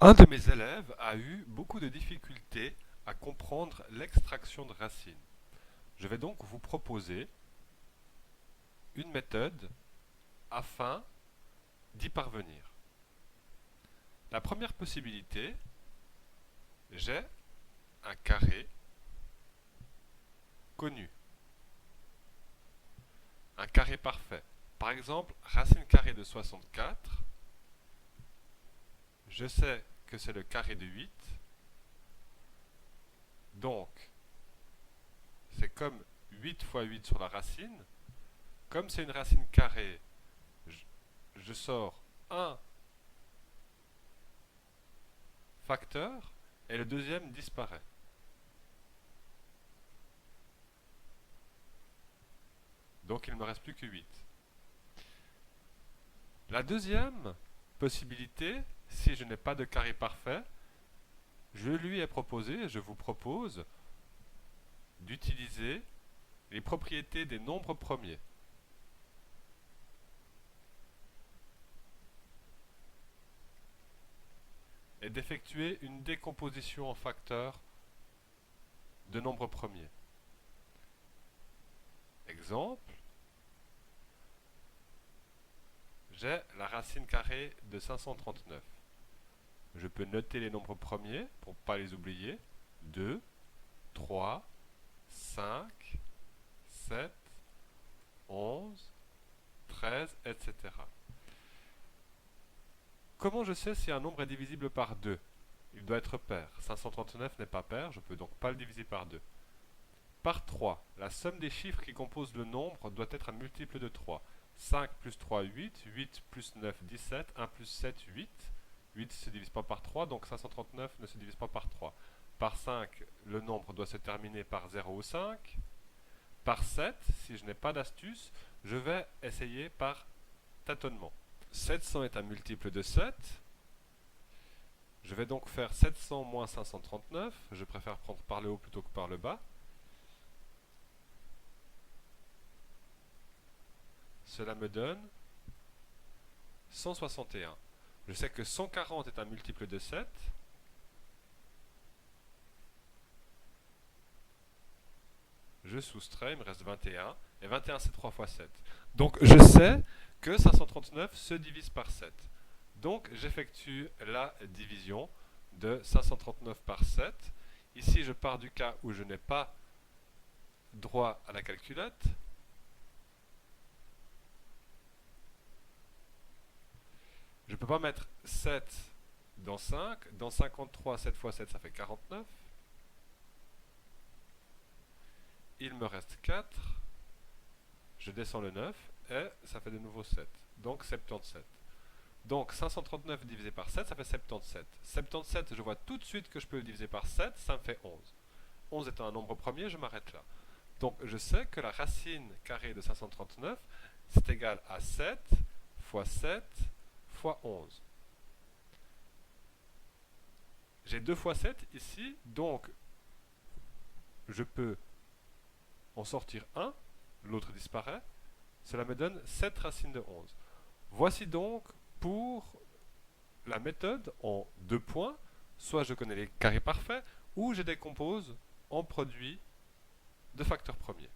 Un de mes élèves a eu beaucoup de difficultés à comprendre l'extraction de racines. Je vais donc vous proposer une méthode afin d'y parvenir. La première possibilité, j'ai un carré connu, un carré parfait. Par exemple, racine carrée de 64, je sais que c'est le carré de 8, donc c'est comme 8 fois 8 sur la racine. Comme c'est une racine carrée, je sors un facteur et le deuxième disparaît. Donc il ne me reste plus que 8. La deuxième possibilité, si je n'ai pas de carré parfait, je lui ai proposé, je vous propose d'utiliser les propriétés des nombres premiers et d'effectuer une décomposition en facteurs de nombres premiers. Exemple, j'ai la racine carrée de 539. Je peux noter les nombres premiers pour ne pas les oublier. 2, 3, 5, 7, 11, 13, etc. Comment je sais si un nombre est divisible par 2? Il doit être pair. 539 n'est pas pair, je ne peux donc pas le diviser par 2. Par 3, la somme des chiffres qui composent le nombre doit être un multiple de 3. 5 plus 3, 8. 8 plus 9, 17. 1 plus 7, 8. 8 ne se divise pas par 3, donc 539 ne se divise pas par 3. Par 5, le nombre doit se terminer par 0 ou 5. Par 7, si je n'ai pas d'astuce, je vais essayer par tâtonnement. 700 est un multiple de 7. Je vais donc faire 700 moins 539. Je préfère prendre par le haut plutôt que par le bas. Cela me donne 161. Je sais que 140 est un multiple de 7. Je soustrais, il me reste 21. Et 21 c'est 3 fois 7. Donc je sais que 539 se divise par 7. Donc j'effectue la division de 539 par 7. Ici je pars du cas où je n'ai pas droit à la calculette. Je ne peux pas mettre 7 dans 5. Dans 53, 7 fois 7, ça fait 49. Il me reste 4. Je descends le 9 et ça fait de nouveau 7. Donc 77. Donc 539 divisé par 7, ça fait 77. 77, je vois tout de suite que je peux le diviser par 7, ça me fait 11. 11 étant un nombre premier, je m'arrête là. Donc je sais que la racine carrée de 539, c'est égal à 7 fois 7 fois 11. J'ai 2 fois 7 ici, donc je peux en sortir un, l'autre disparaît. Cela me donne 7 racines de 11. Voici donc pour la méthode en 2 points. Soit je connais les carrés parfaits, ou je décompose en produit de facteurs premiers.